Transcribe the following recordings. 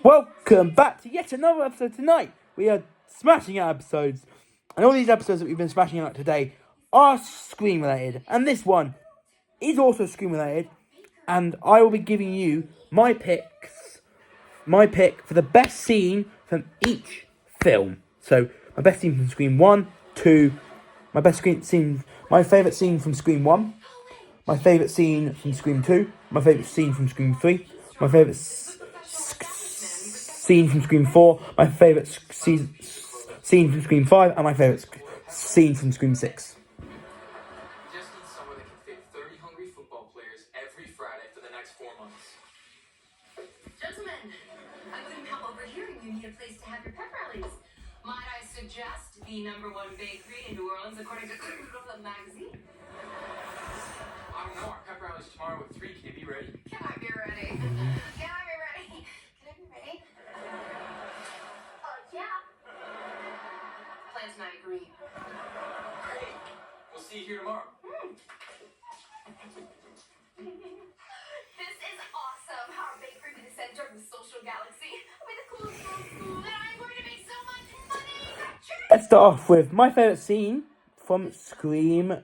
Welcome back to yet another episode tonight. We are smashing out episodes, and all these episodes that we've been smashing out today are Scream related, and this one is also Scream related, and I will be giving you my pick for the best scene from each film. So, my best scene from Scream 1, 2, my favourite scene from Scream 1, my favourite scene from Scream 2, my favourite scene from Scream 3, my favourite scene from Scream 4, my favourite scene from Scream 5, and my favourite scene from Scream 6. Just need somewhere that can fit 30 hungry football players every Friday for the next 4 months. Gentlemen, I couldn't help overhearing you need a place to have your pep rallies. Might I suggest the #1 bakery in New Orleans according to the magazine? I don't know, our pep rally's tomorrow at 3. Can you be ready? Can I be ready? Can I be ready? Can I be ready? Yeah. Plan tonight, green. Great. We'll see you here tomorrow. This is awesome. Our bakery be the center of the social galaxy. With the coolest school, and I'm going to make so much money. Let's start off with my favourite scene from Scream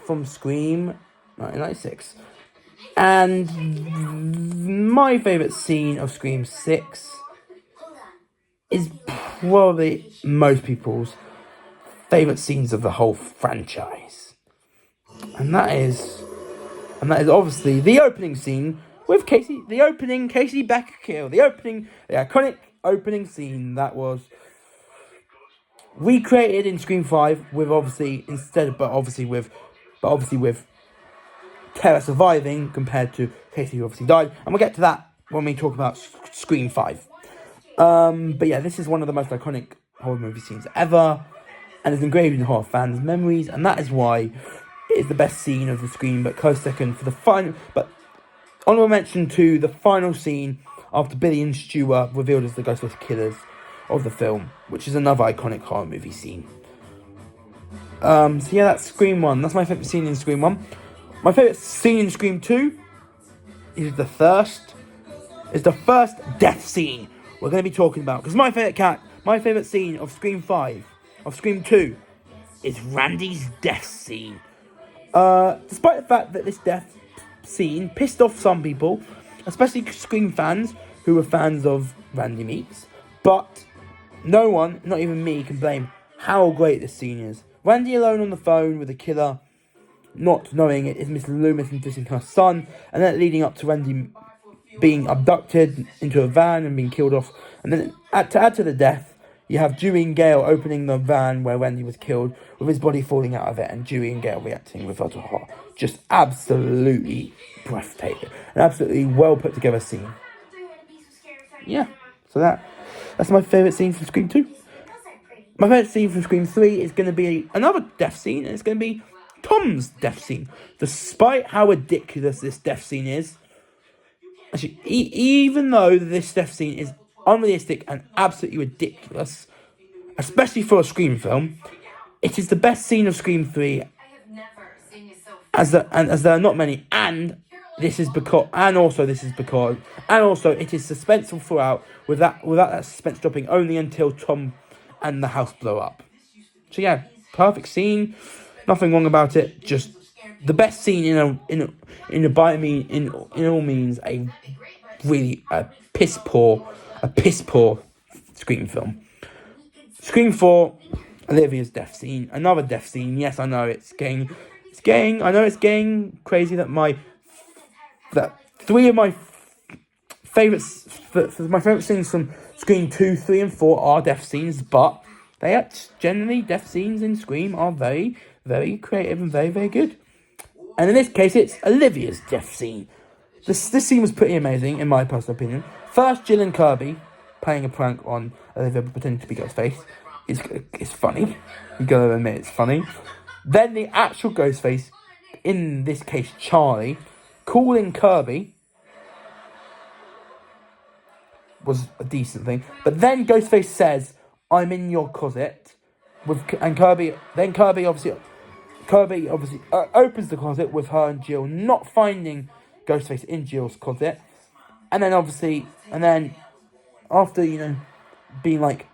1996. And my favourite scene of Scream 6 is probably most people's favourite scenes of the whole franchise. And that is obviously the opening scene with Casey Becker kill. The iconic opening scene that was recreated in Scream 5 with obviously with Tara surviving compared to Casey, who obviously died, and we'll get to that when we talk about Scream 5. But yeah, this is one of the most iconic horror movie scenes ever, and is engraved in horror fans' memories, and that is why it is the best scene of the Scream, but close second for the final. But honorable mention to the final scene after Billy and Stu are revealed as the Ghostface killers of the film, which is another iconic horror movie scene. So yeah, that's Scream 1. That's my favourite scene in Scream 1. My favourite scene in Scream 2 is the first death scene we're going to be talking about. Because my favourite scene of Scream 2 is Randy's death scene. Despite the fact that this death scene pissed off some people, especially Scream fans who were fans of Randy Meeks, but no one, not even me, can blame how great this scene is. Randy alone on the phone with the killer, not knowing it is Miss Loomis and dissing her son, and then leading up to Randy being abducted into a van and being killed off. And then to add to the death, you have Dewey and Gale opening the van where Randy was killed, with his body falling out of it, and Dewey and Gale reacting with utter horror. Just absolutely breathtaking. An absolutely well put together scene. Yeah, so that's my favourite scene from Scream 2. My favourite scene from Scream 3 is going to be another death scene, and it's going to be Tom's death scene. Despite how ridiculous this death scene is, actually, even though this death scene is unrealistic and absolutely ridiculous, especially for a Scream film, it is the best scene of Scream 3, as there are not many, and it is suspenseful throughout, without that suspense dropping only until Tom and the house blow up. So yeah, perfect scene, nothing wrong about it. Just the best scene in all means a piss poor Scream film. Scream 4, Olivia's death scene, another death scene. Yes, I know it's getting crazy that three of my favourites, my favourite scenes from Scream 2, 3 and 4 are death scenes, but they are generally death scenes in Scream are very, very creative and very, very good. And in this case, it's Olivia's death scene. This scene was pretty amazing, in my personal opinion. First, Jill and Kirby playing a prank on Olivia pretending to be Ghostface is funny. You gotta admit it's funny. Then the actual Ghostface, in this case Charlie, calling Kirby was a decent thing. But then Ghostface says, "I'm in your closet," Kirby obviously opens the closet with her and Jill not finding Ghostface in Jill's closet, and then after, being like,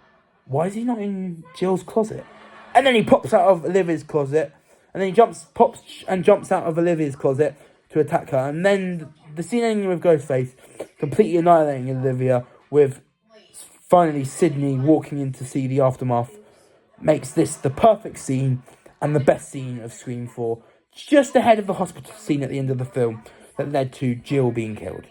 why is he not in Jill's closet? And then he pops out of Olivia's closet, and then he jumps out of Olivia's closet to attack her. And then the scene ending with Ghostface completely annihilating Olivia, with finally Sydney walking in to see the aftermath, makes this the perfect scene and the best scene of Scream 4, just ahead of the hospital scene at the end of the film that led to Jill being killed.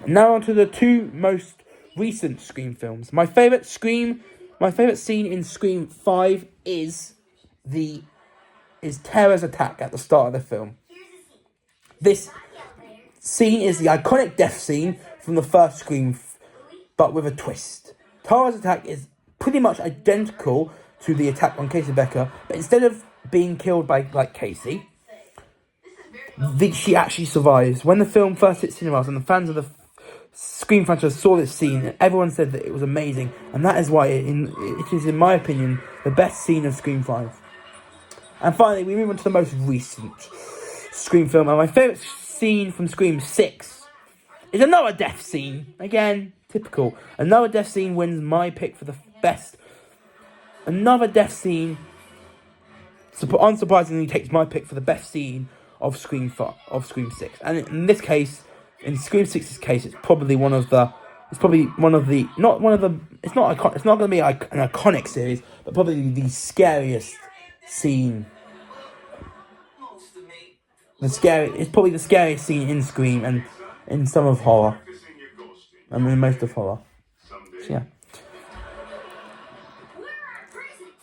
Now on to the two most recent Scream films. My favourite scene in Scream 5 is Tara's attack at the start of the film. This scene is the iconic death scene from the first Scream, but with a twist. Tara's attack is pretty much identical to the attack on Casey Becker, but instead of being killed by, Casey, she actually survives. When the film first hit cinemas and the fans of the Scream franchise saw this scene, everyone said that it was amazing, and that is why it is, in my opinion, the best scene of Scream 5. And finally, we move on to the most recent Scream film, and my favourite scene from Scream 6 is another death scene. Again, typical. Another death scene wins my pick for the best. Another death scene, unsurprisingly, takes my pick for the best scene of Scream 6. And in this case, in Scream 6's case, it's not going to be an iconic series, but probably the scariest scene. It's probably the scariest scene in Scream and in some of horror. I mean, most of horror. So, yeah.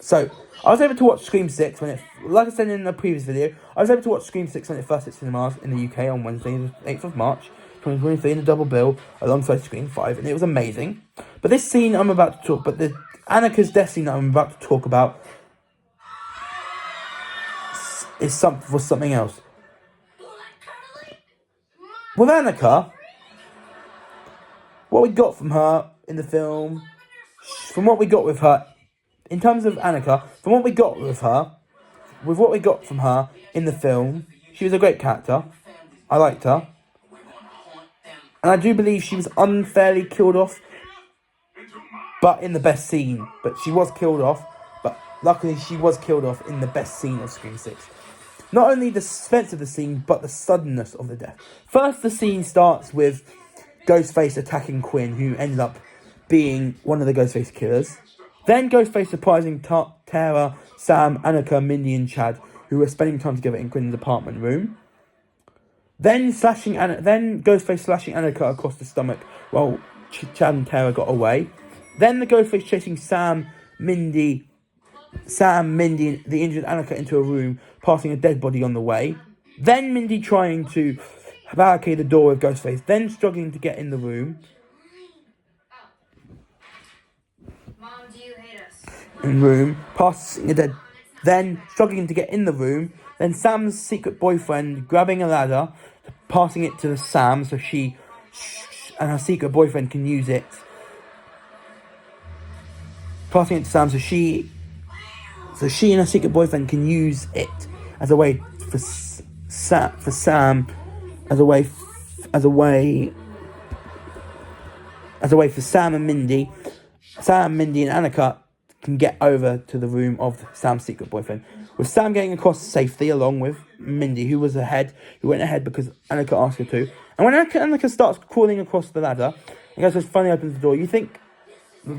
So, I was able to watch Scream 6 like I said in the previous video, I was able to watch Scream 6 when it first hit cinemas in the UK on Wednesday, the 8th of March, 2023, in a double bill alongside Scream 5, and it was amazing. But this scene the Annika's death scene that I'm about to talk about was something else. With Annika, what we got from her in the film, from what we got with her, in terms of Annika, from what we got with what we got from her in the film, she was a great character. I liked her. And I do believe she was unfairly killed off, but in the best scene. But she was killed off, but luckily she was killed off in the best scene of Scream 6. Not only the suspense of the scene, but the suddenness of the death. First, the scene starts with Ghostface attacking Quinn, who ended up being one of the Ghostface killers. Then Ghostface surprising Tara, Sam, Annika, Mindy and Chad, who were spending time together in Quinn's apartment room. Then Ghostface slashing Annika across the stomach while Chad and Tara got away. Then the Ghostface chasing Sam, Mindy, and the injured Annika into a room, passing a dead body on the way. Then Mindy trying to barricade the door with Ghostface, then struggling to get in the room. Mom, do you hate us? Passing a dead, then struggling to get in the room. Then Sam's secret boyfriend grabbing a ladder, passing it to Sam so she and her secret boyfriend can use it. Passing it to Sam so she and her secret boyfriend can use it as a way for Sam, as a way for Sam and Mindy and Annika can get over to the room of Sam's secret boyfriend. With Sam getting across safely along with Mindy, who went ahead because Annika asked her to. And when Annika starts crawling across the ladder, and Ghostface finally opens the door, you think,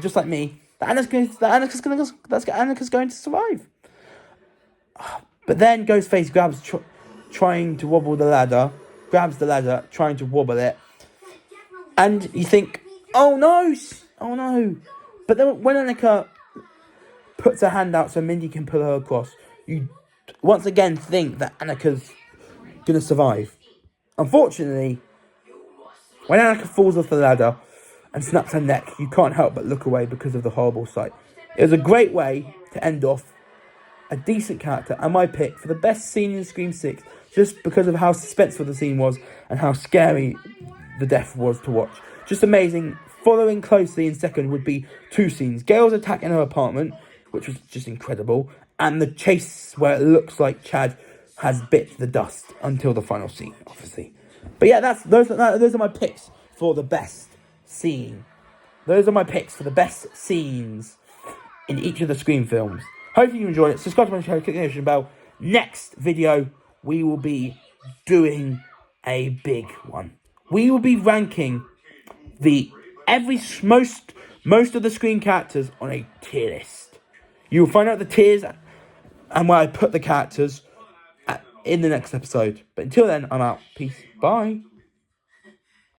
just like me, that Annika's going to survive. But then Ghostface grabs trying to wobble the ladder, grabs the ladder, trying to wobble it, and you think, oh no. But then when Annika puts her hand out so Mindy can pull her across, you once again think that Annika's gonna survive. Unfortunately, when Annika falls off the ladder and snaps her neck, you can't help but look away because of the horrible sight. It was a great way to end off a decent character and my pick for the best scene in Scream 6, just because of how suspenseful the scene was and how scary the death was to watch. Just amazing. Following closely in second would be two scenes. Gail's attack in her apartment, which was just incredible, and the chase where it looks like Chad has bit the dust until the final scene, obviously. But yeah, those are my picks for the best scene. Those are my picks for the best scenes in each of the Scream films. Hopefully you enjoyed it. Subscribe to my channel, click the notification bell. Next video, we will be doing a big one. We will be ranking most of the Scream characters on a tier list. You will find out the tiers and where I put the characters in the next episode. But until then, I'm out. Peace. Bye.